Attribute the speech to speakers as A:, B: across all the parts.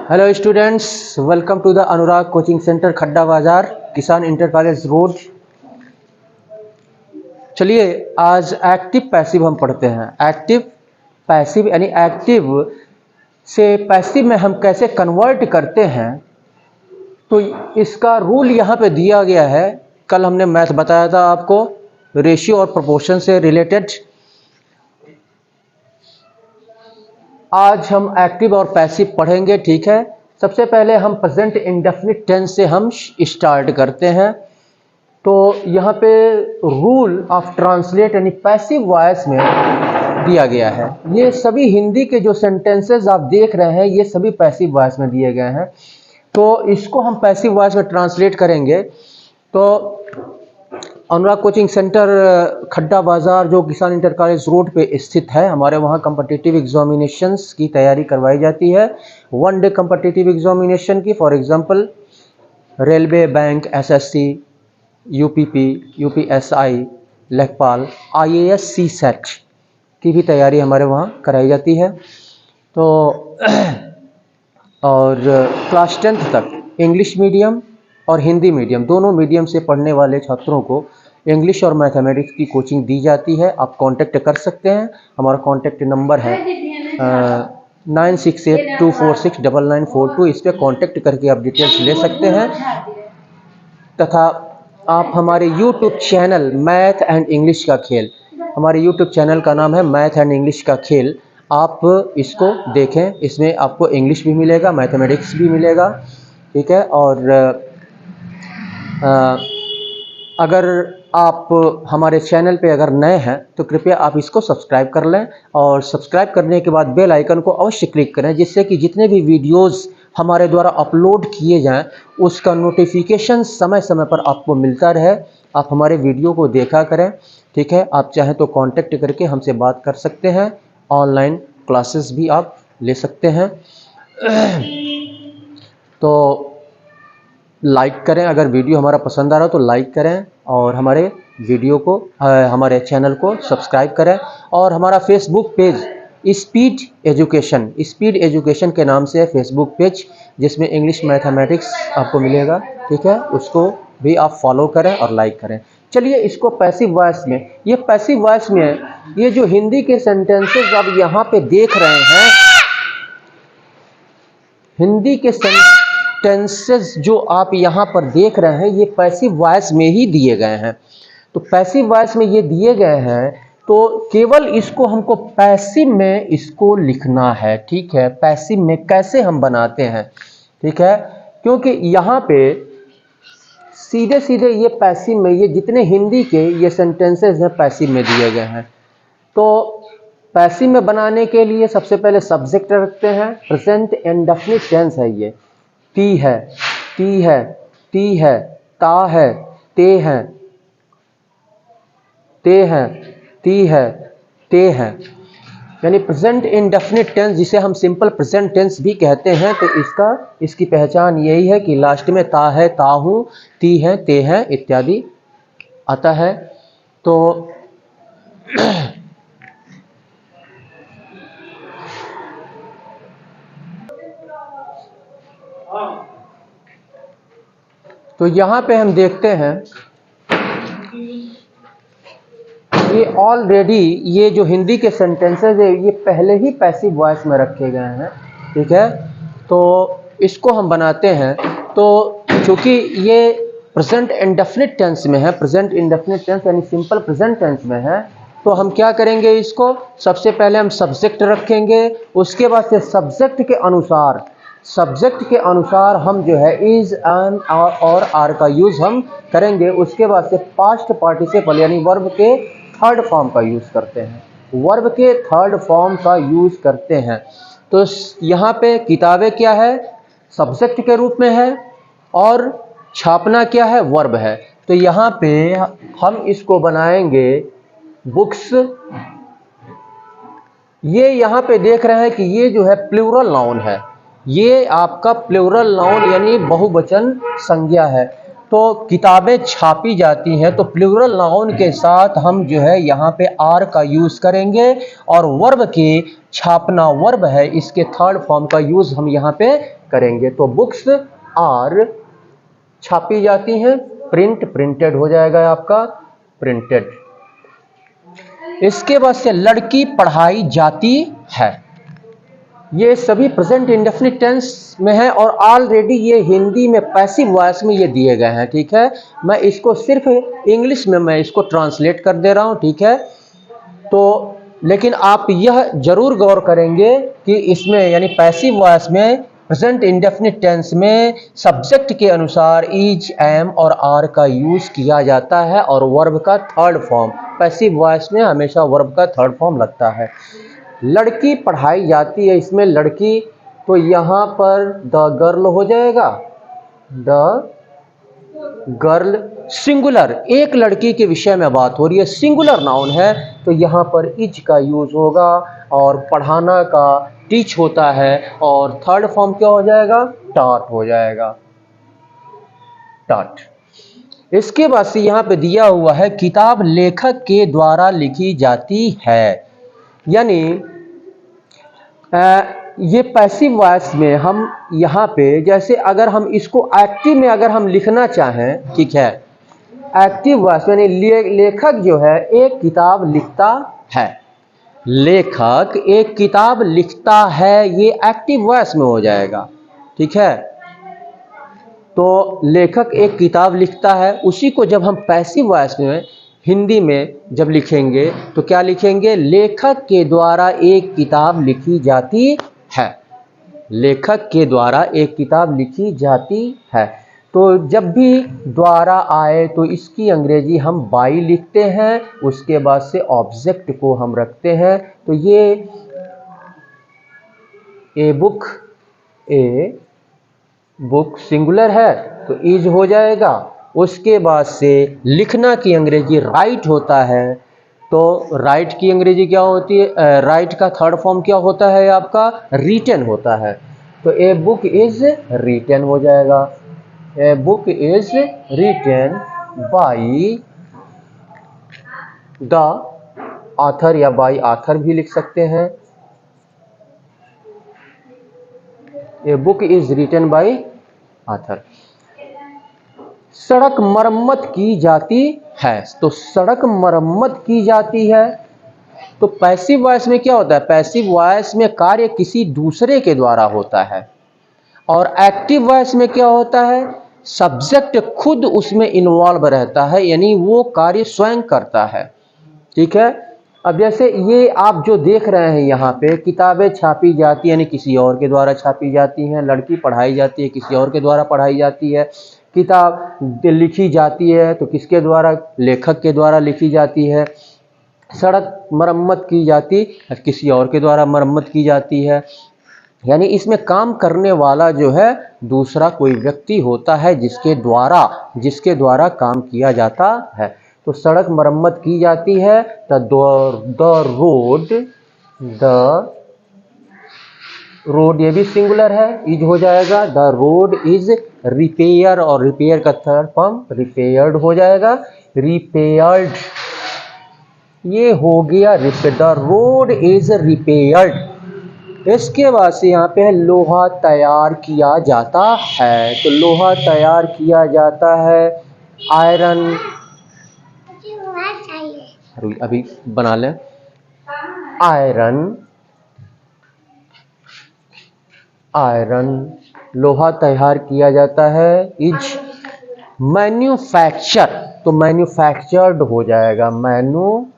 A: Hello students, welcome to the Anurag coaching centre, Khadda Bazaar, किसान inter college road. चलिए आज active passive हम पढ़ते हैं। एक्टिव पैसिव यानी एक्टिव से पैसिव में हम कैसे कन्वर्ट करते हैं, तो इसका रूल यहाँ पे दिया गया है। कल हमने मैथ बताया था आपको, रेशियो और प्रोपोर्शन से रिलेटेड। आज हम एक्टिव और पैसिव पढ़ेंगे, ठीक है। सबसे पहले हम प्रेजेंट इंडेफिनिट टेंस से हम स्टार्ट करते हैं। तो यहाँ पे रूल ऑफ ट्रांसलेट यानी पैसिव वॉइस में दिया गया है। ये सभी हिंदी के जो सेंटेंसेस आप देख रहे हैं, ये सभी पैसिव वॉइस में दिए गए हैं। तो इसको हम पैसिव वॉइस में ट्रांसलेट करेंगे। तो अनुराग कोचिंग सेंटर खड्डा बाजार जो किसान इंटर कॉलेज रोड पे स्थित है, हमारे वहाँ कम्पिटिटिव एग्जामिनेशंस की तैयारी करवाई जाती है। 1 डे कम्पिटिटिव एग्जामिनेशन की, for example railway, bank, SSC, UPP, UPSI, लेखपाल, आईएएस, सीसेट की भी तैयारी हमारे वहाँ कराई जाती है। तो और क्लास 10th तक इंग्लिश मीडियम और हिंदी मीडियम दोनों मीडियम से पढ़ने वाले छात्रों को इंग्लिश और मैथमेटिक्स की कोचिंग दी जाती है। आप कांटेक्ट कर सकते हैं। हमारा कांटेक्ट नंबर है 9682469942। इस पर कांटेक्ट करके आप डिटेल्स ले सकते हैं। तथा आप हमारे YouTube channel math and English का खेल, हमारे यूट्यूब चैनल का नाम है मैथ एंड इंग्लिश का खेल, आप इसको देखें। इसमें आपको इंग्लिश भी मिलेगा, मैथमेटिक्स भी मिलेगा, ठीक है। और अगर आप हमारे चैनल पे अगर नए हैं तो कृपया आप इसको सब्सक्राइब कर लें, और सब्सक्राइब करने के बाद बेल आइकन को अवश्य क्लिक करें, जिससे कि जितने भी वीडियोस हमारे द्वारा अपलोड किए जाएं उसका नोटिफिकेशन समय समय पर आपको मिलता रहे। आप हमारे वीडियो को देखा करें, ठीक है। आप चाहें तो कांटेक्ट करके हमसे बात कर सकते हैं। ऑनलाइन क्लासेस भी आप ले सकते हैं। तो लाइक करें, अगर वीडियो हमारा पसंद आ रहा हो तो लाइक करें, और हमारे वीडियो को हमारे चैनल को सब्सक्राइब करें। और हमारा फेसबुक पेज स्पीड एजुकेशन के नाम से है फेसबुक पेज, जिसमें इंग्लिश मैथमेटिक्स आपको मिलेगा, ठीक है। उसको भी आप फॉलो करें और लाइक करें। चलिए इसको पैसिव वॉइस में, ये पैसिव वॉइस में ये जो हिंदी के सेंटेंसेस आप यहाँ पे देख रहे हैं, हिंदी के सेंटेंसेस जो आप यहाँ पर देख रहे हैं, ये पैसिव वॉइस में ही दिए गए हैं। तो पैसिव वॉइस में ये दिए गए हैं, तो केवल इसको हमको पैसिव में इसको लिखना है, ठीक है। पैसिव में कैसे हम बनाते हैं, ठीक है, क्योंकि यहाँ पे सीधे सीधे ये पैसिव में, ये जितने हिंदी के ये सेंटेंसेस हैं पैसिव में दिए गए हैं। तो पैसिव में बनाने के लिए सबसे पहले सब्जेक्ट रखते हैं। प्रेजेंट इंडेफिनिट टेंस है ये। ती है, ती है, ती है, ता है, ते हैं, ते हैं, ती है, ते हैं, यानी प्रेजेंट इंडेफिनिट टेंस, जिसे हम सिंपल प्रेजेंट टेंस भी कहते हैं। तो इसकी पहचान यही है कि लास्ट में ता है, ता हूँ, ती है, ते हैं इत्यादि आता है। तो यहाँ पे हम देखते हैं ये ऑलरेडी ये जो हिंदी के सेंटेंसेस है ये पहले ही पैसिव वॉइस में रखे गए हैं, ठीक है। तो इसको हम बनाते हैं। तो चूंकि ये प्रेजेंट इंडेफिनिट टेंस में है, प्रेजेंट इंडेफिनिट टेंस यानी सिंपल प्रेजेंट टेंस में है, तो हम क्या करेंगे, इसको सबसे पहले हम सब्जेक्ट रखेंगे। उसके बाद से सब्जेक्ट के अनुसार हम जो है इज, एन और आर का यूज हम करेंगे। उसके बाद से पास्ट पार्टिसिपल यानी वर्ब के थर्ड फॉर्म का यूज करते हैं, वर्ब के थर्ड फॉर्म का यूज करते हैं। तो यहाँ पे किताबें क्या है, सब्जेक्ट के रूप में है, और छापना क्या है, वर्ब है। तो यहाँ पे हम इसको बनाएंगे बुक्स। ये यहाँ पे देख रहे हैं कि ये जो है प्लूरल नाउन है, ये आपका प्लूरल नाउन यानी बहुवचन संज्ञा है। तो किताबें छापी जाती हैं, तो प्लूरल नाउन के साथ हम जो है यहाँ पे आर का यूज करेंगे, और वर्ब के छापना वर्ब है, इसके थर्ड फॉर्म का यूज हम यहाँ पे करेंगे। तो बुक्स आर छापी जाती हैं, प्रिंट प्रिंटेड हो जाएगा आपका प्रिंटेड। इसके बाद से लड़की पढ़ाई जाती है, ये सभी प्रेजेंट इंडेफिनिट टेंस में है और ऑलरेडी ये हिंदी में पैसिव वॉइस में ये दिए गए हैं। ठीक है, मैं इसको सिर्फ इंग्लिश में मैं इसको ट्रांसलेट कर दे रहा हूं। ठीक है, तो लेकिन आप यह जरूर गौर करेंगे कि इसमें यानी पैसिव वॉइस में प्रेजेंट इंडेफिनिट टेंस में सब्जेक्ट के अनुसार इज, एम और आर का यूज किया जाता है, और वर्ब का थर्ड फॉर्म, पैसिव वॉइस में हमेशा वर्ब का थर्ड फॉर्म लगता है। लड़की पढ़ाई जाती है, इसमें लड़की, तो यहाँ पर द गर्ल हो जाएगा, द गर्ल सिंगुलर, एक लड़की के विषय में बात हो रही है, सिंगुलर नाउन है, तो यहाँ पर इज का यूज होगा, और पढ़ाना का टीच होता है, और थर्ड फॉर्म क्या हो जाएगा, टॉट हो जाएगा, टॉट। इसके बाद से यहाँ पे दिया हुआ है किताब लेखक के द्वारा लिखी जाती है, यानी ये पैसिव वॉइस में हम यहाँ पे जैसे अगर हम इसको एक्टिव में अगर हम लिखना चाहें, ठीक है, एक्टिव वॉइस यानी लेखक जो है एक किताब लिखता है, लेखक एक किताब लिखता है, ये एक्टिव वॉइस में हो जाएगा। ठीक है, तो लेखक एक किताब लिखता है, उसी को जब हम पैसिव वॉइस में हिंदी में जब लिखेंगे तो क्या लिखेंगे, लेखक के द्वारा एक किताब लिखी जाती है, लेखक के द्वारा एक किताब लिखी जाती है। तो जब भी द्वारा आए तो इसकी अंग्रेजी हम बाई लिखते हैं, उसके बाद से ऑब्जेक्ट को हम रखते हैं, तो ये ए बुक सिंगुलर है तो इज हो जाएगा। उसके बाद से लिखना की अंग्रेजी राइट होता है, तो राइट की अंग्रेजी क्या होती है, राइट का थर्ड फॉर्म क्या होता है आपका, रिटन होता है, तो ए बुक इज रिटन हो जाएगा, a book is written by the author, या बाई ऑथर भी लिख सकते हैं, a book is written by author. सड़क मरम्मत की जाती है, तो सड़क मरम्मत की जाती है, तो पैसिव वॉइस में क्या होता है, पैसिव वॉइस में कार्य किसी दूसरे के द्वारा होता है, और एक्टिव वॉइस में क्या होता है, सब्जेक्ट खुद उसमें इन्वॉल्व रहता है, यानी वो कार्य स्वयं करता है। ठीक है, अब जैसे ये आप जो देख रहे हैं यहाँ पे, किताबें छापी जाती है यानी किसी और के द्वारा छापी जाती हैं, लड़की पढ़ाई जाती है किसी और के द्वारा पढ़ाई जाती है, किताब लिखी जाती है तो किसके द्वारा, लेखक के द्वारा लिखी जाती है, सड़क मरम्मत की जाती है किसी और के द्वारा मरम्मत की जाती है, यानी इसमें काम करने वाला जो है दूसरा कोई व्यक्ति होता है जिसके द्वारा काम किया जाता है। तो सड़क मरम्मत की जाती है, रोड ये भी सिंगुलर है, इज हो जाएगा, द रोड इज रिपेयर, और रिपेयर का थर्ड फॉर्म रिपेयर्ड हो जाएगा, रिपेयर्ड ये हो गया, द रोड इज रिपेयर्ड। इसके बाद से यहाँ पे है लोहा तैयार किया जाता है, तो लोहा तैयार किया जाता है, आयरन, अभी बना लें, आयरन लोहा तैयार किया जाता है, इज मैन्युफैक्चर, तो मैन्युफैक्चर्ड हो जाएगा, मैन्युफैक्चर्ड।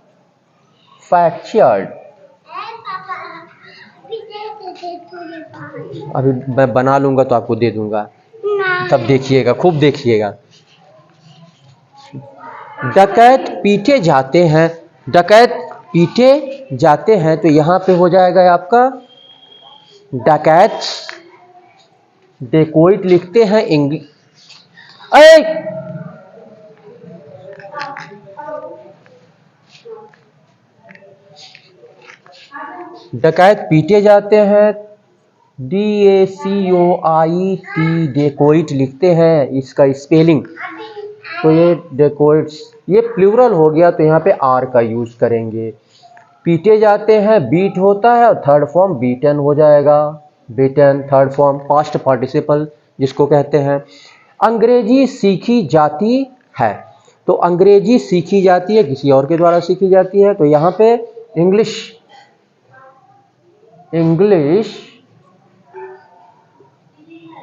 A: अभी मैं बना लूंगा तो आपको दे दूंगा, तब देखिएगा, खूब देखिएगा। डकैत पीटे जाते हैं, डकैत पीटे जाते हैं, तो यहां पे हो जाएगा आपका डकैत, डेकोइट लिखते हैं इंग्लिश, डकैत पीटे जाते हैं, DACOIT डेकोइट लिखते हैं, इसका स्पेलिंग तो ये डेकोइट्स, ये प्लूरल हो गया तो यहाँ पे आर का यूज करेंगे। पीटे जाते हैं, बीट होता है, और थर्ड फॉर्म बीटन हो जाएगा, beaten third form past participle जिसको कहते हैं। अंग्रेजी सीखी जाती है, तो अंग्रेजी सीखी जाती है, किसी और के द्वारा सीखी जाती है, तो यहाँ पे English, English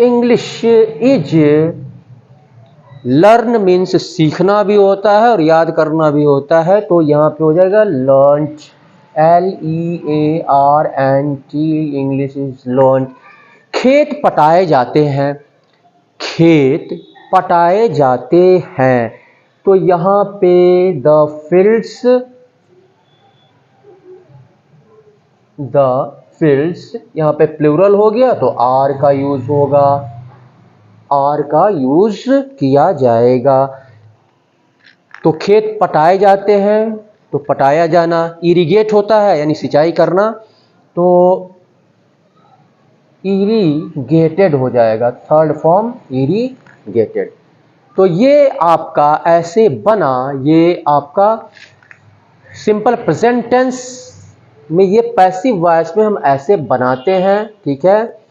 A: English is learn means सीखना भी होता है और याद करना भी होता है, तो यहाँ पे हो जाएगा learned, LEARNT, English is learned. खेत पटाए जाते हैं, खेत पटाए जाते हैं, तो यहाँ पे द फील्ड्स, यहाँ पे प्लूरल हो गया तो आर का यूज होगा, आर का यूज किया जाएगा। तो खेत पटाए जाते हैं, तो पटाया जाना, इरिगेट होता है यानी सिंचाई करना, तो इरिगेटेड हो जाएगा, थर्ड फॉर्म इरिगेटेड। तो ये आपका ऐसे बना, ये आपका सिंपल प्रेजेंट टेंस में, ये पैसिव वॉइस में हम ऐसे बनाते हैं, ठीक है।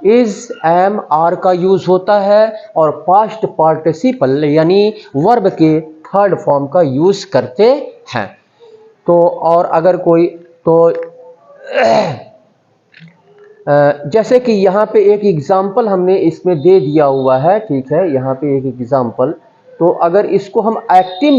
A: इज, एम, आर का यूज होता है और पास्ट पार्टिसिपल यानी वर्ब के थर्ड फॉर्म का यूज करते हैं। तो और अगर कोई तो जैसे कि यहाँ पे एक एग्जाम्पल हमने इसमें दे दिया हुआ है, ठीक है, यहाँ पे एक एग्जाम्पल, तो अगर इसको हम एक्टिव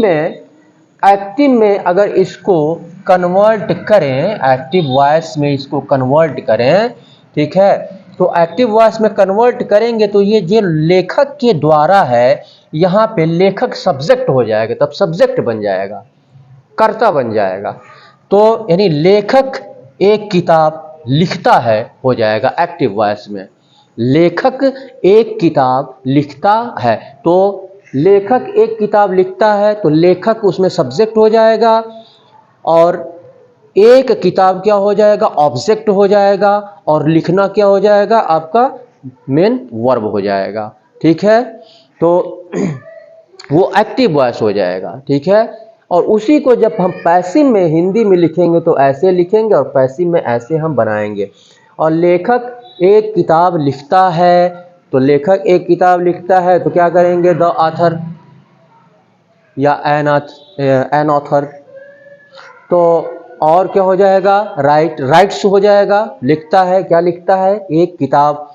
A: में अगर इसको कन्वर्ट करें, एक्टिव वॉइस में इसको कन्वर्ट करें, ठीक है, तो एक्टिव वॉइस में कन्वर्ट करेंगे तो ये जो लेखक के द्वारा है, यहाँ पे लेखक सब्जेक्ट हो जाएगा, तब सब्जेक्ट बन जाएगा, कर्ता बन जाएगा। तो यानी लेखक एक किताब लिखता है हो जाएगा एक्टिव वॉइस में, लेखक एक किताब लिखता है, तो लेखक एक किताब लिखता है तो लेखक उसमें सब्जेक्ट हो जाएगा, और एक किताब क्या हो जाएगा, ऑब्जेक्ट हो जाएगा, और लिखना क्या हो जाएगा, आपका मेन वर्ब हो जाएगा, ठीक है। तो वो एक्टिव वॉइस हो जाएगा, ठीक है। और उसी को जब हम पैसिव में हिंदी में लिखेंगे तो ऐसे लिखेंगे, और पैसिव में ऐसे हम बनाएंगे। और लेखक एक किताब लिखता है, तो लेखक एक किताब लिखता है तो क्या करेंगे, द ऑथर या एन ऑथर। तो और क्या हो जाएगा, राइट्स हो जाएगा, लिखता है, क्या लिखता है, एक किताब,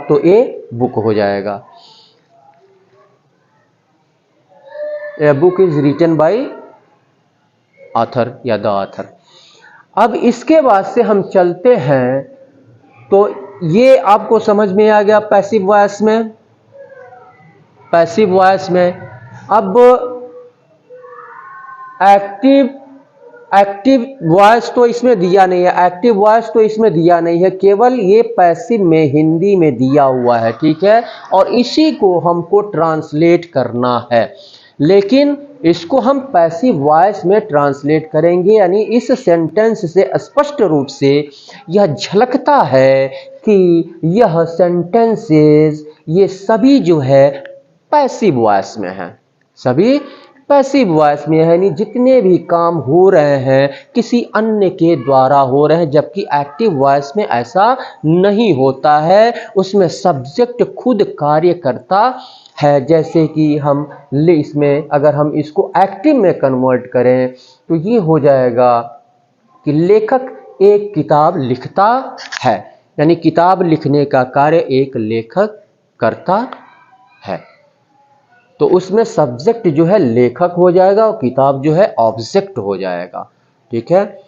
A: तो ए बुक हो जाएगा, a book is written by author या द ऑथर। अब इसके बाद से हम चलते हैं, तो ये आपको समझ में आ गया पैसिव वॉइस में, पैसिव वॉइस में। अब एक्टिव वॉइस तो इसमें दिया नहीं है, एक्टिव वॉइस तो इसमें दिया नहीं है, केवल ये पैसिव में हिंदी में दिया हुआ है, ठीक है। और इसी को हमको ट्रांसलेट करना है, लेकिन इसको हम पैसिव वॉइस में ट्रांसलेट करेंगे, यानी इस सेंटेंस से स्पष्ट रूप से यह झलकता है कि यह सेंटेंसेस ये सभी जो है पैसिव वॉइस में है, सभी पैसिव वॉइस में है, यानी जितने भी काम हो रहे हैं किसी अन्य के द्वारा हो रहे हैं, जबकि एक्टिव वॉइस में ऐसा नहीं होता है, उसमें सब्जेक्ट खुद कार्य करता है। जैसे कि हम इसमें अगर हम इसको एक्टिव में कन्वर्ट करें तो ये हो जाएगा कि लेखक एक किताब लिखता है, यानी किताब लिखने का कार्य एक लेखक करता है, तो उसमें सब्जेक्ट जो है लेखक हो जाएगा और किताब जो है ऑब्जेक्ट हो जाएगा, ठीक है।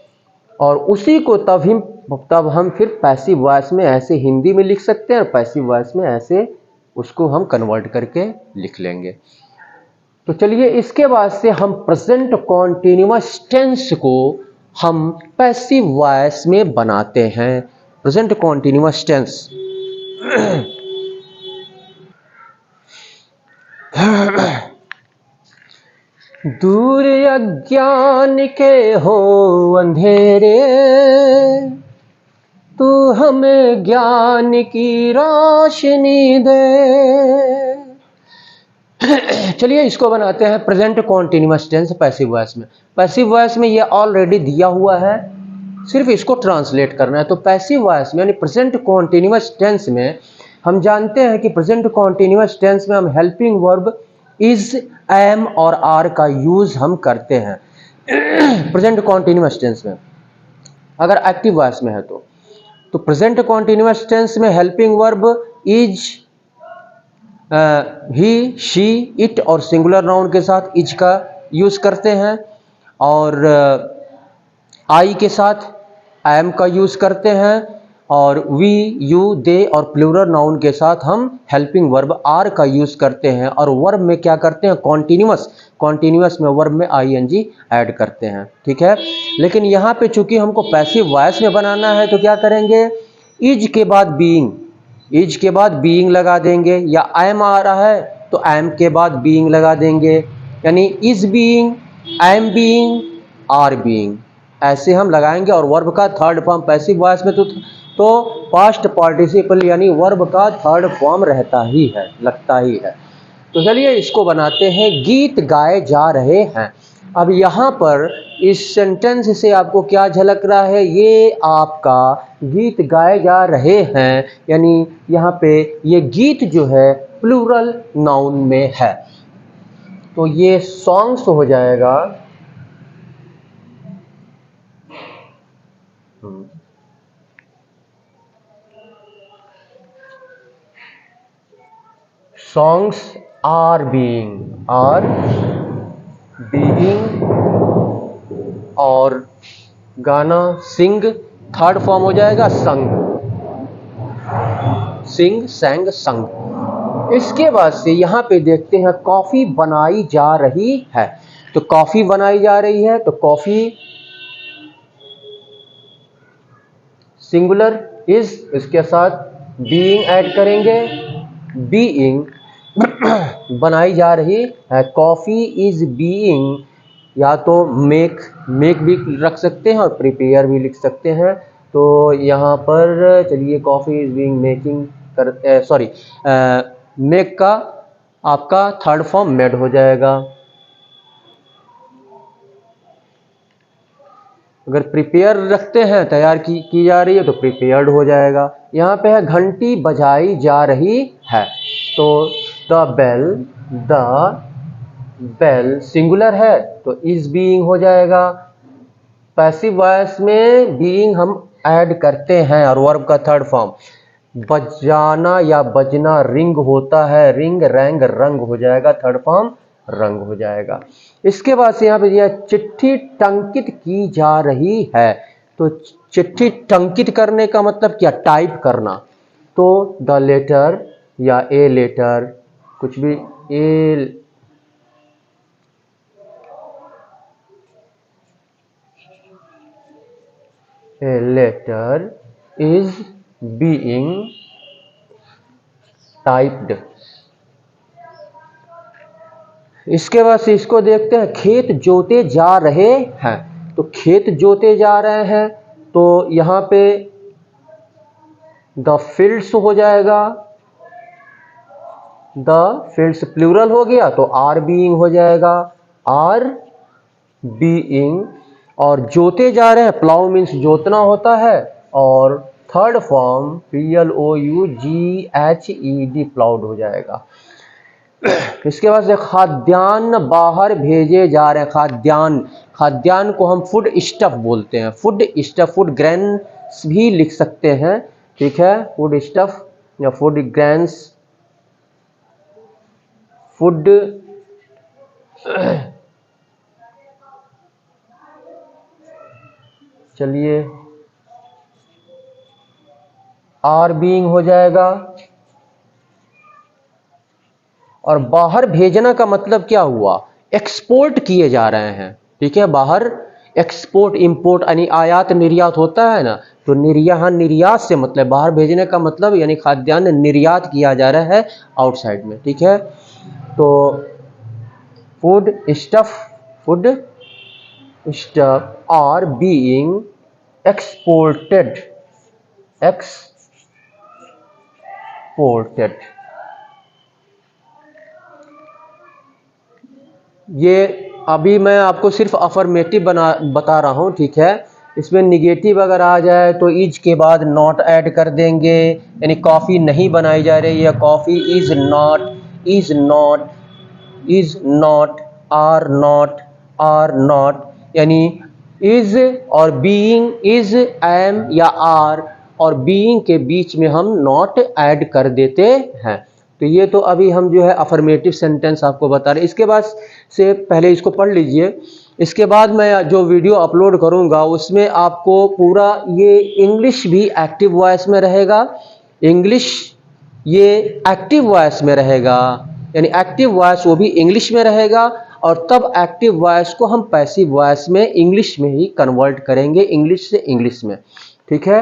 A: और उसी को तब हम फिर पैसिव वॉइस में ऐसे हिंदी में लिख सकते हैं, और पैसिव वॉइस में ऐसे उसको हम कन्वर्ट करके लिख लेंगे। तो चलिए इसके बाद से हम प्रेजेंट कॉन्टिन्यूअस टेंस को हम पैसिव वॉइस में बनाते हैं। प्रेजेंट कॉन्टिन्यूअस टेंस दूर अज्ञान के हो अंधेरे, तू हमें ज्ञान की रोशनी दे। चलिए इसको बनाते हैं present continuous tense passive voice में। पैसिव वॉइस में ये ऑलरेडी दिया हुआ है, सिर्फ इसको ट्रांसलेट करना है। तो पैसिव वॉइस में यानी प्रेजेंट कॉन्टिन्यूअस टेंस में हम जानते हैं कि प्रेजेंट कॉन्टिन्यूअस टेंस में हम हेल्पिंग वर्ब इज, एम और आर का यूज हम करते हैं प्रेजेंट कॉन्टिन्यूअस टेंस में। अगर एक्टिव वॉइस में है तो प्रेजेंट कॉन्टिन्यूअस टेंस में helping verb is, he, she, it और सिंगुलर नाउन के साथ इज का यूज करते हैं, और आई के साथ एम का यूज करते हैं, और वी, यू, दे और प्लूरल नाउन के साथ हम हेल्पिंग वर्ब आर का यूज करते हैं। और वर्ब में क्या करते हैं, कॉन्टिन्यूअस में वर्ब में आईएनजी ऐड करते हैं, ठीक है। लेकिन यहाँ पे चूंकि हमको पैसिव वॉइस में बनाना है तो क्या करेंगे, इज के बाद बीइंग, इज के बाद बीइंग लगा देंगे, या एम आ रहा है तो एम के बाद बीइंग लगा देंगे, यानी is being, am being, are being, ऐसे हम लगाएंगे। और वर्ब का थर्ड फॉर्म पैसिव वॉइस में तो पास्ट पार्टिसिपल यानी वर्ब का थर्ड फॉर्म रहता ही है, लगता ही है। तो चलिए इसको बनाते हैं, गीत गाए जा रहे हैं। अब यहाँ पर इस सेंटेंस से आपको क्या झलक रहा है, ये आपका गीत गाए जा रहे हैं, यानी यहाँ पे ये गीत जो है प्लूरल नाउन में है, तो ये सॉन्ग्स हो जाएगा। Songs are being, और गाना सिंग थर्ड फॉर्म हो जाएगा संग, सिंग, सैंग, संग। इसके बाद से यहाँ पे देखते हैं कॉफी बनाई जा रही है। तो कॉफी बनाई जा रही है तो कॉफी सिंगुलर इज, इसके साथ बीइंग ऐड करेंगे, बीइंग बनाई जा रही है, कॉफी इज बीइंग, या तो मेक भी रख सकते हैं और प्रिपेयर भी लिख सकते हैं। तो यहाँ पर चलिए कॉफी इज बीइंग मेकिंग कर, सॉरी, मेक का आपका थर्ड फॉर्म मेड हो जाएगा। अगर प्रिपेयर रखते हैं, तैयार की जा रही है, तो प्रिपेयर्ड हो जाएगा। यहाँ पे है घंटी बजाई जा रही है, तो द बेल सिंगुलर है तो इज बीइंग हो जाएगा। पैसिव वॉइस में बीइंग हम ऐड करते हैं और वर्ब का थर्ड फॉर्म। बजाना या बजना रिंग होता है, रिंग, रैंग, रंग हो जाएगा, थर्ड फॉर्म रंग हो जाएगा। इसके बाद से यहाँ पे दिया चिट्ठी टंकित की जा रही है, तो चिट्ठी टंकित करने का मतलब क्या, टाइप करना। तो द लेटर या ए लेटर, कुछ भी, a letter is being typed. इसके बाद से इसको देखते हैं, खेत जोते जा रहे हैं। तो खेत जोते जा रहे हैं तो यहाँ पे द फील्ड्स हो जाएगा, द फील्ड्स प्लूरल हो गया तो आर बीइंग हो जाएगा, आर बीइंग। और जोते जा रहे हैं, प्लाउ मीन्स जोतना होता है, और थर्ड फॉर्म PLOUGHED प्लाउड हो जाएगा। इसके बाद से खाद्यान्न बाहर भेजे जा रहे हैं। खाद्यान्न को हम फूड स्टफ बोलते हैं, फूड स्टफ, फूड ग्रेन्स भी लिख सकते हैं, ठीक है, फूड स्टफ या फूड ग्रेन्स, फूड चलिए आर बीइंग हो जाएगा। और बाहर भेजना का मतलब क्या हुआ, एक्सपोर्ट किए जा रहे हैं, ठीक है, बाहर एक्सपोर्ट, इंपोर्ट यानी आयात निर्यात होता है ना, तो निर्यात से मतलब बाहर भेजने का मतलब यानी खाद्यान्न निर्यात किया जा रहा है आउटसाइड में, ठीक है। तो food stuff are being exported, ये अभी मैं आपको सिर्फ अफर्मेटिव बता रहा हूँ, ठीक है। इसमें निगेटिव अगर आ जाए तो इज के बाद नॉट ऐड कर देंगे, यानी कॉफ़ी नहीं बनाई जा रही है, coffee is not, is not, is not, are not, यानी इज और बीइंग, इज, एम या आर और बीइंग के बीच में हम नॉट ऐड कर देते हैं। तो ये तो अभी हम जो है अफर्मेटिव सेंटेंस आपको बता रहे हैं। इसके बाद से पहले इसको पढ़ लीजिए। इसके बाद मैं जो वीडियो अपलोड करूंगा उसमें आपको पूरा ये इंग्लिश भी एक्टिव वॉइस में रहेगा, इंग्लिश ये एक्टिव वॉइस में रहेगा, यानी एक्टिव वॉइस वो भी इंग्लिश में रहेगा, और तब एक्टिव वॉइस को हम पैसिव वॉइस में इंग्लिश में ही कन्वर्ट करेंगे, इंग्लिश से इंग्लिश में, ठीक है।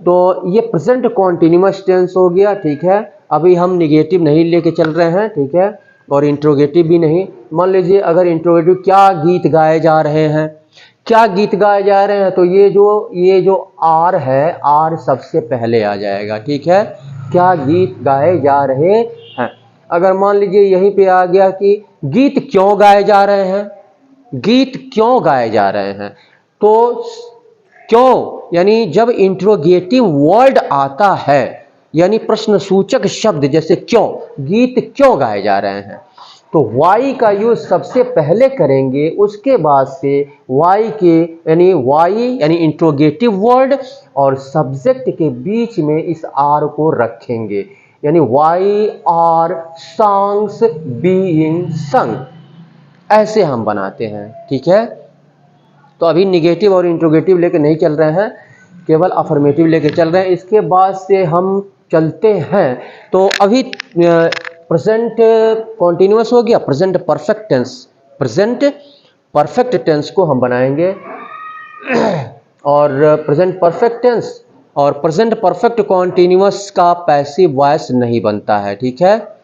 A: तो ये प्रेजेंट कॉन्टिन्यूअस टेंस हो गया, ठीक है। अभी हम निगेटिव नहीं लेके चल रहे हैं, ठीक है, और इंट्रोगेटिव भी नहीं। मान लीजिए अगर इंट्रोगेटिव, क्या गीत गाए जा रहे हैं, क्या गीत गाए जा रहे हैं, तो ये जो आर है, आर सबसे पहले आ जाएगा, ठीक है। क्या गीत गाए जा रहे हैं। अगर मान लीजिए यहीं पे आ गया कि गीत क्यों गाए जा रहे हैं, गीत क्यों गाए जा रहे हैं, तो क्यों यानी जब इंट्रोगेटिव वर्ड आता है, यानी प्रश्नसूचक शब्द जैसे क्यों, गीत क्यों गाए जा रहे हैं, तो वाई का यूज सबसे पहले करेंगे, उसके बाद से वाई के यानी इंट्रोगेटिव वर्ड और सब्जेक्ट के बीच में इस आर को रखेंगे, यानी वाई आर सॉन्ग्स बीइंग संग, ऐसे हम बनाते हैं, ठीक है। तो अभी निगेटिव और इंट्रोगेटिव लेके नहीं चल रहे हैं, केवल अफर्मेटिव लेके चल रहे हैं। इसके बाद से हम चलते हैं, तो अभी प्रेजेंट कॉन्टिन्यूअस हो गया, present perfect tense, present perfect tense को हम बनाएंगे। और प्रेजेंट परफेक्ट टेंस और प्रेजेंट परफेक्ट कॉन्टिन्यूअस का पैसिव वॉइस नहीं बनता है, ठीक है।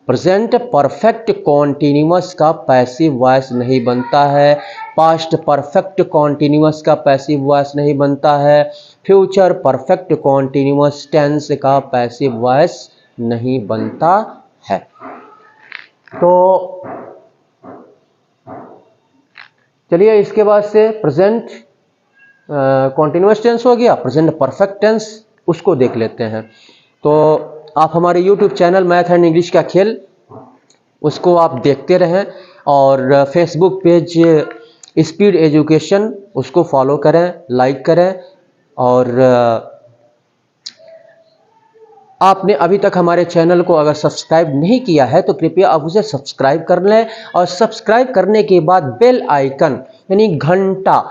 A: प्रेजेंट परफेक्ट कॉन्टिन्यूअस का पैसिव वॉइस नहीं बनता है, पास्ट परफेक्ट कॉन्टिन्यूअस का पैसिव वॉइस नहीं बनता है, फ्यूचर परफेक्ट कॉन्टिन्यूअस टेंस का पैसिव वॉइस नहीं बनता है। तो चलिए इसके बाद से प्रेजेंट कॉन्टिन्यूअस टेंस हो गया, प्रेजेंट परफेक्ट टेंस उसको देख लेते हैं। तो आप हमारे YouTube channel math and English का खेल उसको आप देखते रहें, और फेसबुक पेज स्पीड एजुकेशन उसको फॉलो करें, लाइक करें, और आपने अभी तक हमारे चैनल को अगर सब्सक्राइब नहीं किया है तो कृपया आप उसे सब्सक्राइब कर लें, और सब्सक्राइब करने के बाद बेल आइकन यानी घंटा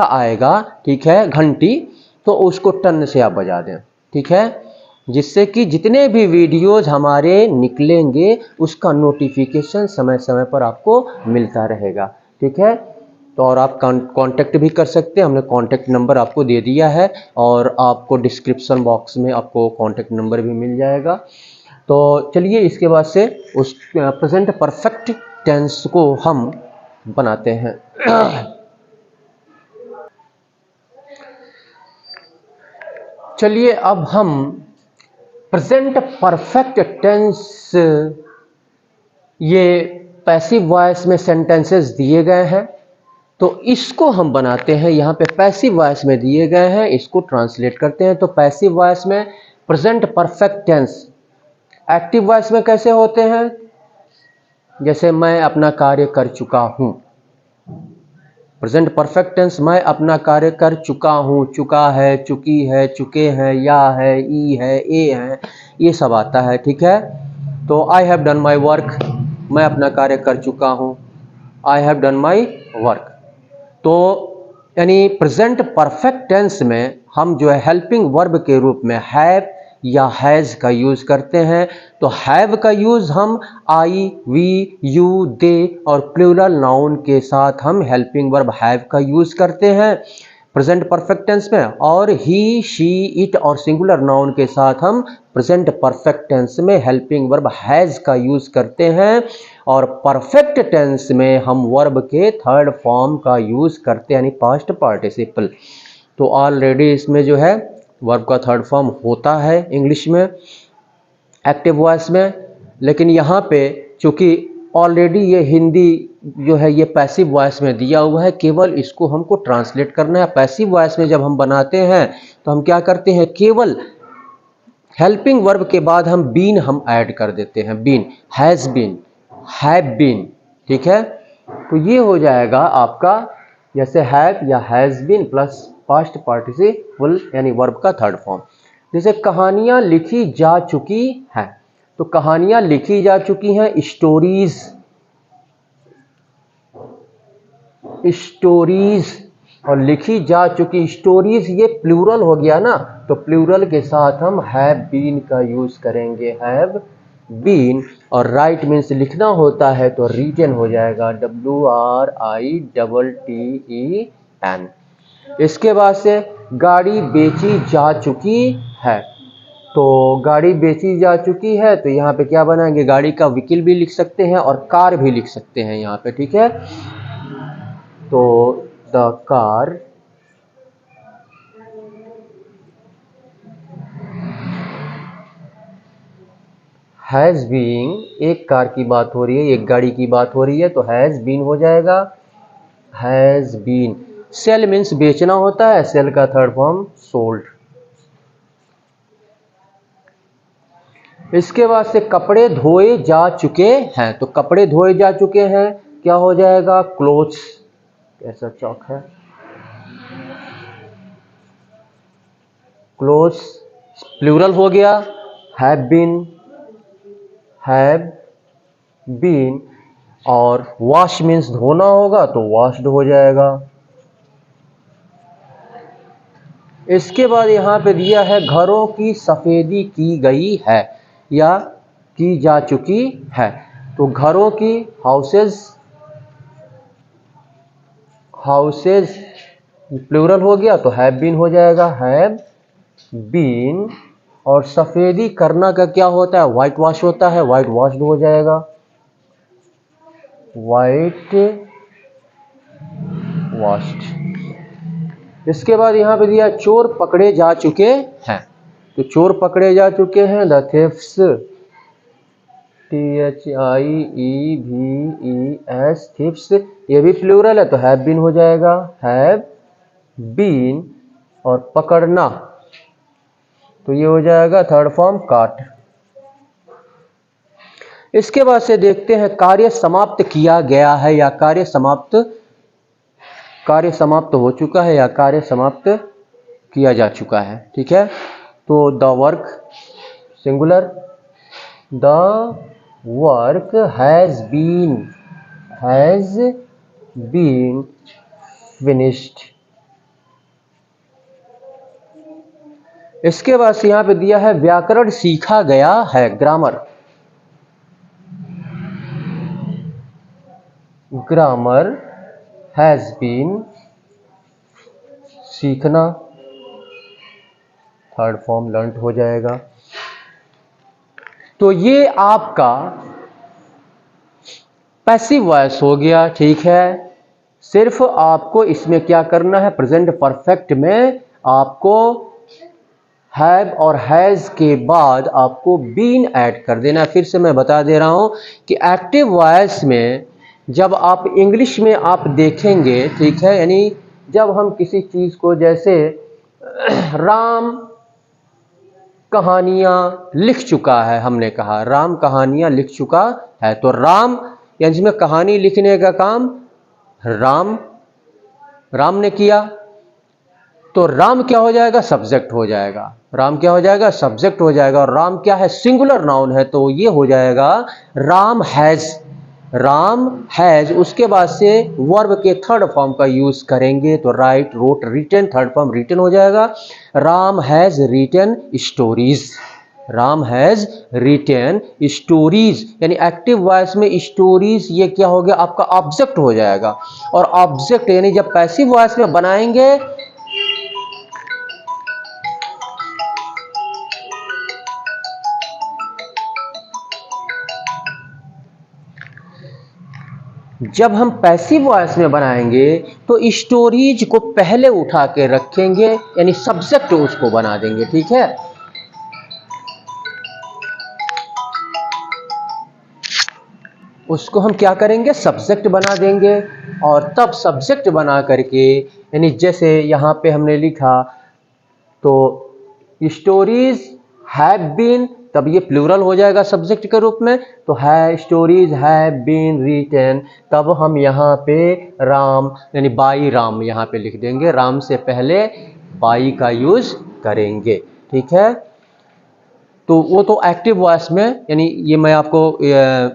A: आएगा, ठीक है, घंटी, तो उसको टन से आप बजा दें, ठीक है, जिससे कि जितने भी वीडियोज हमारे निकलेंगे उसका नोटिफिकेशन समय समय पर आपको मिलता रहेगा, ठीक है। तो और आप कांटेक्ट भी कर सकते हैं, हमने कांटेक्ट नंबर आपको दे दिया है, और आपको डिस्क्रिप्शन बॉक्स में आपको कांटेक्ट नंबर भी मिल जाएगा। तो चलिए इसके बाद से उस प्रेजेंट परफेक्ट टेंस को हम बनाते हैं। चलिए अब हम प्रेजेंट परफेक्ट टेंस, ये पैसिव वॉइस में सेंटेंसेस दिए गए हैं, तो इसको हम बनाते हैं। यहाँ पे पैसिव वॉइस में दिए गए हैं, इसको ट्रांसलेट करते हैं। तो पैसिव वॉइस में present perfect tense active voice में कैसे होते हैं, जैसे मैं अपना कार्य कर चुका हूँ। प्रेजेंट परफेक्ट टेंस मैं अपना कार्य कर चुका हूँ, चुका है, चुकी है, चुके हैं, या है, ई है, ए है, ये सब आता है, ठीक है। तो I have done my work, मैं अपना कार्य कर चुका हूँ, I have done my work. तो यानी प्रेजेंट परफेक्ट टेंस में हम जो है हेल्पिंग वर्ब के रूप में हैव या हैज़ का यूज़ करते हैं। तो हैव का यूज़ हम आई, वी, यू, दे और प्लूरल नाउन के साथ हम हेल्पिंग वर्ब हैव का यूज़ करते हैं प्रेजेंट परफेक्ट टेंस में, और ही, शी, इट और सिंगुलर नाउन के साथ हम प्रेजेंट परफेक्ट टेंस में हेल्पिंग वर्ब हैज़ का यूज़ करते हैं। और परफेक्ट टेंस में हम वर्ब के थर्ड फॉर्म का यूज़ करते हैं, यानी पास्ट पार्टिसिपल। तो ऑलरेडी इसमें जो है वर्ब का थर्ड फॉर्म होता है इंग्लिश में एक्टिव वॉइस में, लेकिन यहाँ पे चूँकि ऑलरेडी ये हिंदी जो है ये पैसिव वॉइस में दिया हुआ है, केवल इसको हमको ट्रांसलेट करना है। पैसिव वॉइस में जब हम बनाते हैं तो हम क्या करते हैं, केवल हेल्पिंग वर्ब के बाद हम बीन हम ऐड कर देते हैं, been, has been, have been, ठीक है। तो ये हो जाएगा आपका जैसे हैव या has been plus past participle यानी वर्ब का थर्ड फॉर्म। जैसे कहानियां लिखी जा चुकी हैं, तो कहानियां लिखी जा चुकी हैं, स्टोरीज, स्टोरीज और लिखी जा चुकी, स्टोरीज ये प्लूरल हो गया ना, तो प्लूरल के साथ हम हैव बीन का यूज करेंगे, हैव बीन। और राइट मीन्स लिखना होता है तो रिटन हो जाएगा, WRITTEN। इसके बाद से गाड़ी बेची जा चुकी है, तो गाड़ी बेची जा चुकी है तो यहाँ पे क्या बनाएंगे, गाड़ी का व्हीकल भी लिख सकते हैं और कार भी लिख सकते हैं यहाँ पे, ठीक है। तो द कार हैज बीन, एक कार की बात हो रही है, एक गाड़ी की बात हो रही है, तो हैज बीन हो जाएगा, हैज बीन। सेल मीन्स बेचना होता है, सेल का थर्ड फॉर्म सोल्ड। इसके बाद से कपड़े धोए जा चुके हैं, तो कपड़े धोए जा चुके हैं क्या हो जाएगा, क्लोथ्स। कैसा चौक है, क्लोथ्स प्लूरल हो गया, हैव बीन, हैव बीन। और वॉश मीन्स धोना होगा तो वॉश्ड हो जाएगा। इसके बाद यहां पे दिया है घरों की सफेदी की गई है या की जा चुकी है, तो घरों की हाउसेज, हाउसेज प्लूरल हो गया तो हैव बीन हो जाएगा, हैव बीन। और सफेदी करना का क्या होता है, व्हाइट वॉश होता है, व्हाइट वॉश्ड हो जाएगा, व्हाइट वॉश्ड। इसके बाद यहां पे दिया चोर पकड़े जा चुके हैं, तो चोर पकड़े जा चुके हैं, द थीफ्स, THIEVES, थीफ्स, ये भी प्लूरल है तो हैव बीन हो जाएगा, हैव बीन। और पकड़ना तो ये हो जाएगा थर्ड फॉर्म काट। इसके बाद से देखते हैं कार्य समाप्त किया गया है या कार्य समाप्त, कार्य समाप्त हो चुका है या कार्य समाप्त किया जा चुका है, ठीक है। तो the work singular, the work has been finished. इसके बाद से यहां पे दिया है व्याकरण सीखा गया है, ग्रामर, ग्रामर हैज बीन, सीखना थर्ड फॉर्म लर्नड हो जाएगा। तो ये आपका पैसिव वॉइस हो गया, ठीक है। सिर्फ आपको इसमें क्या करना है, प्रेजेंट परफेक्ट में आपको हैव और हैज के बाद आपको बीन ऐड कर देना। फिर से मैं बता दे रहा हूं कि एक्टिव वॉइस में जब आप इंग्लिश में आप देखेंगे, ठीक है, यानी जब हम किसी चीज को जैसे राम कहानियां लिख चुका है, हमने कहा राम कहानियां लिख चुका है, तो राम यानी जिसमें कहानी लिखने का काम राम ने किया, तो राम क्या हो जाएगा, सब्जेक्ट हो जाएगा, राम क्या हो जाएगा, सब्जेक्ट हो जाएगा। और राम क्या है, सिंगुलर नाउन है, तो ये हो जाएगा राम हैज, राम हैज। उसके बाद से वर्ब के थर्ड फॉर्म का यूज करेंगे तो write, wrote, written, third form written हो जाएगा, Ram has written stories, Ram has written stories. यानी एक्टिव वॉइस में स्टोरीज ये क्या हो गया, आपका ऑब्जेक्ट हो जाएगा। और ऑब्जेक्ट यानी जब पैसिव वॉइस में बनाएंगे जब हम पैसिव वॉइस में बनाएंगे तो स्टोरीज को पहले उठा के रखेंगे, यानी सब्जेक्ट उसको बना देंगे, ठीक है। उसको हम क्या करेंगे, सब्जेक्ट बना देंगे। और तब सब्जेक्ट बना करके, यानी जैसे यहाँ पे हमने लिखा तो स्टोरीज हैव बीन, तब ये प्लूरल हो जाएगा सब्जेक्ट के रूप में। तो है स्टोरीज हैव बीन रिटन, तब हम यहाँ पे राम यानी बाई राम यहाँ पे लिख देंगे, राम से पहले बाई का यूज करेंगे। ठीक है, तो वो तो एक्टिव वॉइस में, यानी ये मैं आपको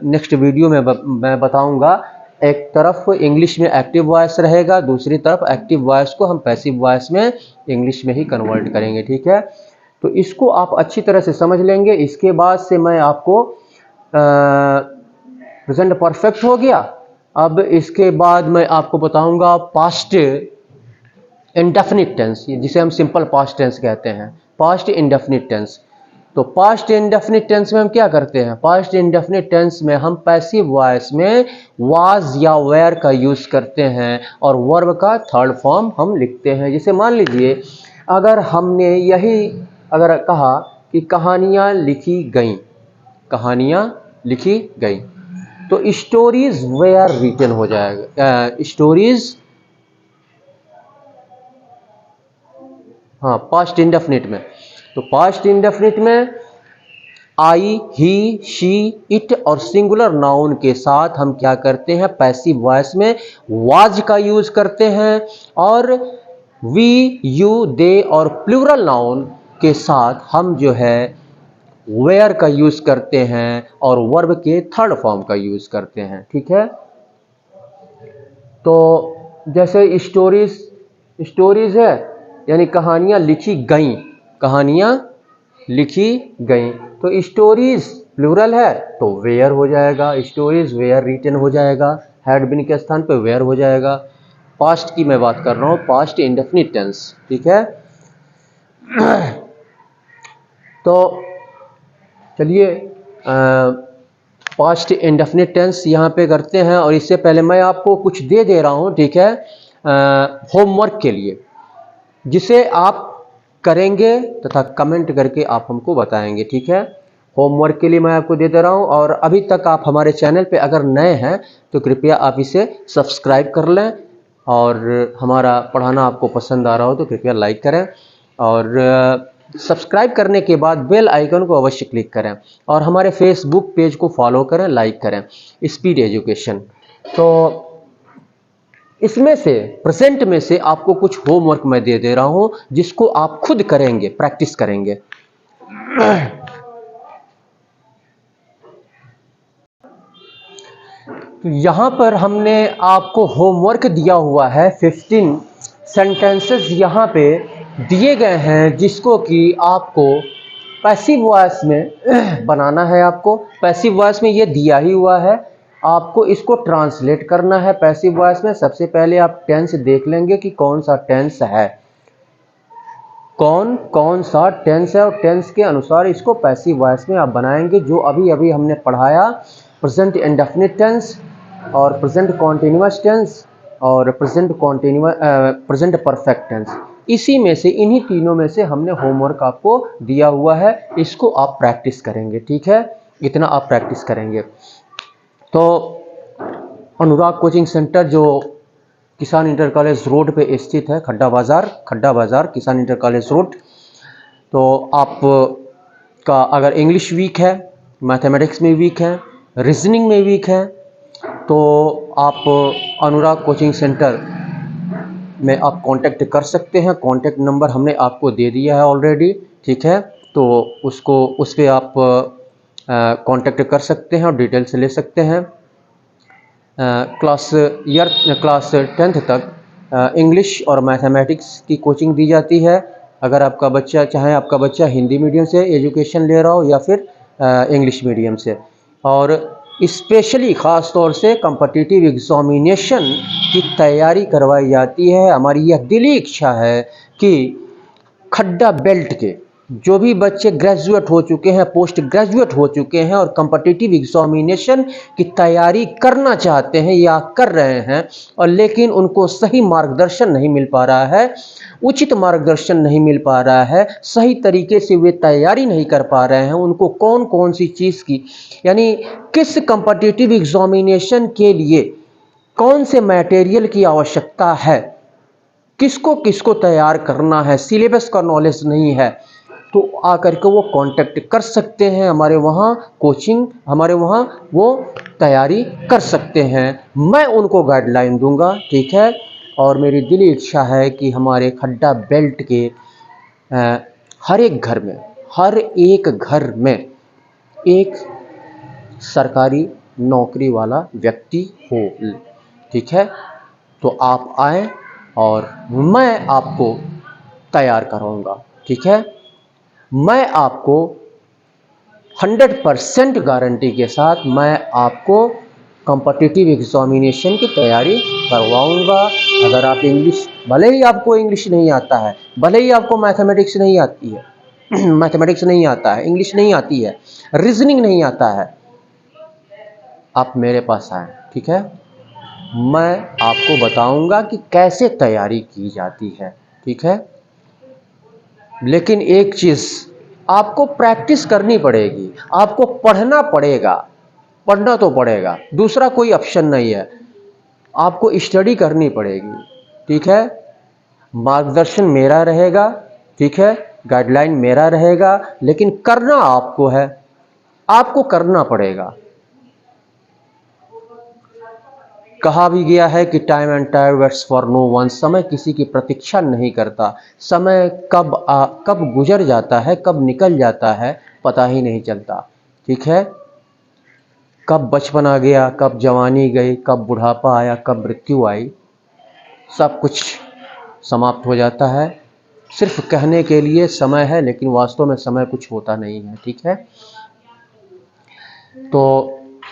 A: नेक्स्ट वीडियो में मैं बताऊंगा। एक तरफ इंग्लिश में एक्टिव वॉइस रहेगा, दूसरी तरफ एक्टिव वॉइस को हम पैसिव वॉइस में इंग्लिश में ही कन्वर्ट करेंगे। ठीक है, तो इसको आप अच्छी तरह से समझ लेंगे। इसके बाद से मैं आपको प्रेजेंट परफेक्ट हो गया। अब इसके बाद मैं आपको बताऊंगा पास्ट इंडेफिनिट टेंस, जिसे हम सिंपल पास्ट टेंस कहते हैं, पास्ट इंडेफिनिट टेंस। तो पास्ट इंडेफिनिट टेंस में हम क्या करते हैं, पास्ट इंडेफिनिट टेंस में हम पैसिव वॉइस में वाज या वेयर का यूज करते हैं और वर्ब का थर्ड फॉर्म हम लिखते हैं। जैसे मान लीजिए अगर हमने यही अगर कहा कि कहानियां लिखी गईं, कहानियां लिखी गईं, तो स्टोरीज वेयर रिटन हो जाएगा, स्टोरीज, हाँ पास्ट इंडेफिनिट में। तो पास्ट इंडेफिनिट में आई, ही, शी, इट और सिंगुलर नाउन के साथ हम क्या करते हैं, पैसिव वॉइस में वाज का यूज करते हैं, और वी, यू, दे और प्लूरल नाउन के साथ हम जो है वेयर का यूज करते हैं और वर्ब के थर्ड फॉर्म का यूज करते हैं। ठीक है, तो जैसे स्टोरीज, स्टोरीज है यानी कहानियां लिखी गईं, कहानियां लिखी गईं, तो स्टोरीज प्लूरल है तो वेयर हो जाएगा, स्टोरीज वेयर रिटन हो जाएगा, हैड बीन के स्थान पे वेयर हो जाएगा। पास्ट की मैं बात कर रहा हूं, पास्ट इंडेफिनिट टेंस। ठीक है, तो चलिए पास्ट इंडेफिनिट टेंस यहाँ पे करते हैं। और इससे पहले मैं आपको कुछ दे रहा हूँ, ठीक है, होमवर्क के लिए, जिसे आप करेंगे तथा कमेंट करके आप हमको बताएंगे। ठीक है, होमवर्क के लिए मैं आपको दे रहा हूँ। और अभी तक आप हमारे चैनल पे अगर नए हैं तो कृपया आप इसे सब्सक्राइब कर लें, और हमारा पढ़ाना आपको पसंद आ रहा हो तो कृपया लाइक करें, और सब्सक्राइब करने के बाद बेल आइकन को अवश्य क्लिक करें, और हमारे फेसबुक पेज को फॉलो करें, लाइक करें, स्पीड एजुकेशन। तो इसमें से प्रेजेंट में से आपको कुछ होमवर्क मैं दे रहा हूं, जिसको आप खुद करेंगे, प्रैक्टिस करेंगे। तो यहां पर हमने आपको होमवर्क दिया हुआ है, 15 सेंटेंसेस यहां पे दिए गए हैं, जिसको कि आपको पैसिव वॉइस में बनाना है। आपको पैसिव वॉइस में ये दिया ही हुआ है, आपको इसको ट्रांसलेट करना है पैसिव वॉइस में। सबसे पहले आप टेंस देख लेंगे कि कौन सा टेंस है, कौन सा टेंस है, और टेंस के अनुसार इसको पैसिव वॉइस में आप बनाएंगे। जो अभी अभी हमने पढ़ाया, प्रेजेंट इंडेफिनिट टेंस और प्रेजेंट कॉन्टिन्यूअस टेंस और प्रेजेंट परफेक्ट टेंस, इसी में से, इन्हीं तीनों में से हमने होमवर्क आपको दिया हुआ है। इसको आप प्रैक्टिस करेंगे। ठीक है, इतना आप प्रैक्टिस करेंगे। तो अनुराग कोचिंग सेंटर जो किसान इंटर कॉलेज रोड पे स्थित है, खड्डा बाज़ार किसान इंटर कॉलेज रोड। तो आप का अगर इंग्लिश वीक है, मैथमेटिक्स में वीक है, रीजनिंग में वीक है, तो आप अनुराग कोचिंग सेंटर में आप कांटेक्ट कर सकते हैं। कांटेक्ट नंबर हमने आपको दे दिया है ऑलरेडी। ठीक है, तो उस पर आप कांटेक्ट कर सकते हैं और डिटेल्स ले सकते हैं। क्लास 10th तक इंग्लिश और मैथमेटिक्स की कोचिंग दी जाती है। अगर आपका बच्चा, चाहे आपका बच्चा हिंदी मीडियम से एजुकेशन ले रहा हो या फिर इंग्लिश मीडियम से, और स्पेशली ख़ास तौर से कॉम्पिटिटिव एग्जामिनेशन की तैयारी करवाई जाती है। हमारी यह दिली इच्छा है कि खड्डा बेल्ट के जो भी बच्चे ग्रेजुएट हो चुके हैं, पोस्ट ग्रेजुएट हो चुके हैं और कॉम्पिटिटिव एग्जामिनेशन की तैयारी करना चाहते हैं या कर रहे हैं, और लेकिन उनको सही मार्गदर्शन नहीं मिल पा रहा है, उचित मार्गदर्शन नहीं मिल पा रहा है, सही तरीके से वे तैयारी नहीं कर पा रहे हैं, उनको कौन कौन सी चीज़ की, यानी किस कॉम्पिटिटिव एग्जामिनेशन के लिए कौन से मटेरियल की आवश्यकता है, किसको किसको तैयार करना है, सिलेबस का नॉलेज नहीं है, तो आकर के वो कांटेक्ट कर सकते हैं हमारे वहाँ, कोचिंग हमारे वहाँ वो तैयारी कर सकते हैं। मैं उनको गाइडलाइन दूंगा, ठीक है। और मेरी दिली इच्छा है कि हमारे खड्डा बेल्ट के हर एक घर में एक सरकारी नौकरी वाला व्यक्ति हो, ठीक है। तो आप आए और मैं आपको तैयार कराऊंगा, ठीक है। मैं आपको 100% गारंटी के साथ मैं आपको कॉम्पिटिटिव एग्जामिनेशन की तैयारी करवाऊंगा। अगर आप इंग्लिश, भले ही आपको इंग्लिश नहीं आता है, भले ही आपको मैथमेटिक्स नहीं आती है मैथमेटिक्स नहीं आता है, इंग्लिश नहीं आती है, रीजनिंग नहीं आता है, आप मेरे पास आए, ठीक है। मैं आपको बताऊंगा कि कैसे तैयारी की जाती है, ठीक है। लेकिन एक चीज़ आपको प्रैक्टिस करनी पड़ेगी, आपको पढ़ना पड़ेगा, पढ़ना तो पड़ेगा, दूसरा कोई ऑप्शन नहीं है, आपको स्टडी करनी पड़ेगी, ठीक है। मार्गदर्शन मेरा रहेगा, ठीक है, गाइडलाइन मेरा रहेगा, लेकिन करना आपको है, आपको करना पड़ेगा। कहा भी गया है कि time and time waits for no one, समय किसी की प्रतीक्षा नहीं करता, समय कब गुजर जाता है, कब निकल जाता है, पता ही नहीं चलता, ठीक है। कब बचपन आ गया, कब जवानी गई, कब बुढ़ापा आया, कब मृत्यु आई, सब कुछ समाप्त हो जाता है। सिर्फ कहने के लिए समय है, लेकिन वास्तव में समय कुछ होता नहीं है, ठीक है। तो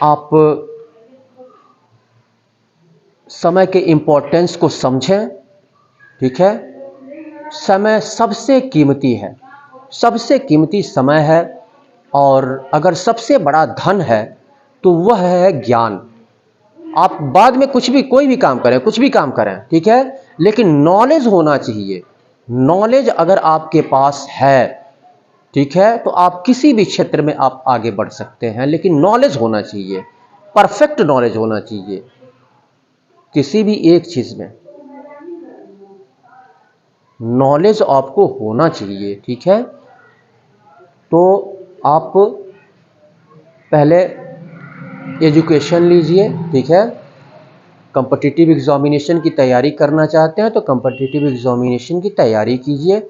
A: आप समय के इम्पोर्टेंस को समझें, ठीक है। समय सबसे कीमती है, सबसे कीमती समय है, और अगर सबसे बड़ा धन है तो वह है ज्ञान। आप बाद में कुछ भी, कोई भी काम करें, कुछ भी काम करें, ठीक है, लेकिन नॉलेज होना चाहिए। नॉलेज अगर आपके पास है, ठीक है, तो आप किसी भी क्षेत्र में आप आगे बढ़ सकते हैं, लेकिन नॉलेज होना चाहिए, परफेक्ट नॉलेज होना चाहिए किसी भी एक चीज़ में, नॉलेज आपको होना चाहिए, ठीक है। तो आप पहले एजुकेशन लीजिए, ठीक है। कॉम्पिटिटिव एग्जामिनेशन की तैयारी करना चाहते हैं तो कॉम्पिटिटिव एग्जामिनेशन की तैयारी कीजिए,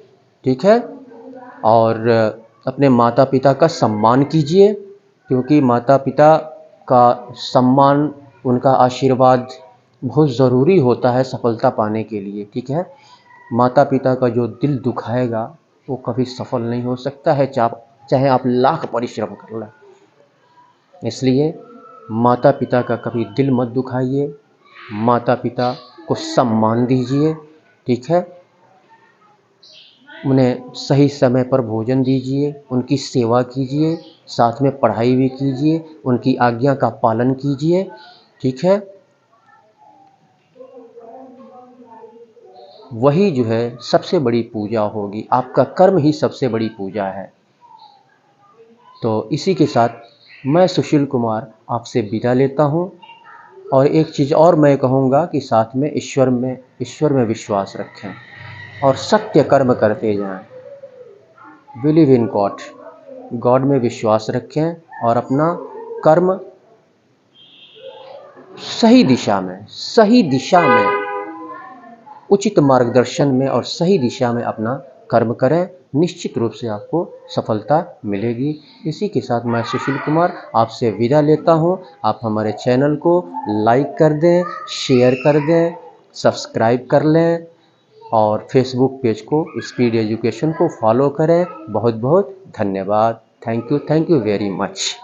A: ठीक है। और अपने माता पिता का सम्मान कीजिए, क्योंकि माता पिता का सम्मान, उनका आशीर्वाद बहुत ज़रूरी होता है सफलता पाने के लिए, ठीक है। माता पिता का जो दिल दुखाएगा वो कभी सफल नहीं हो सकता है, चाहे आप लाख परिश्रम कर लें। इसलिए माता पिता का कभी दिल मत दुखाइए, माता पिता को सम्मान दीजिए, ठीक है। उन्हें सही समय पर भोजन दीजिए, उनकी सेवा कीजिए, साथ में पढ़ाई भी कीजिए, उनकी आज्ञा का पालन कीजिए, ठीक है। वही जो है सबसे बड़ी पूजा होगी, आपका कर्म ही सबसे बड़ी पूजा है। तो इसी के साथ मैं सुशील कुमार आपसे विदा लेता हूँ, और एक चीज़ और मैं कहूँगा कि साथ में ईश्वर में विश्वास रखें और सत्य कर्म करते जाएं। बिलीव इन गॉड, गॉड में विश्वास रखें और अपना कर्म सही दिशा में उचित मार्गदर्शन में और सही दिशा में अपना कर्म करें, निश्चित रूप से आपको सफलता मिलेगी। इसी के साथ मैं सुशील कुमार आपसे विदा लेता हूं। आप हमारे चैनल को लाइक कर दें, शेयर कर दें, सब्सक्राइब कर लें, और फेसबुक पेज को स्पीड एजुकेशन को फॉलो करें। बहुत बहुत धन्यवाद। Thank you very much.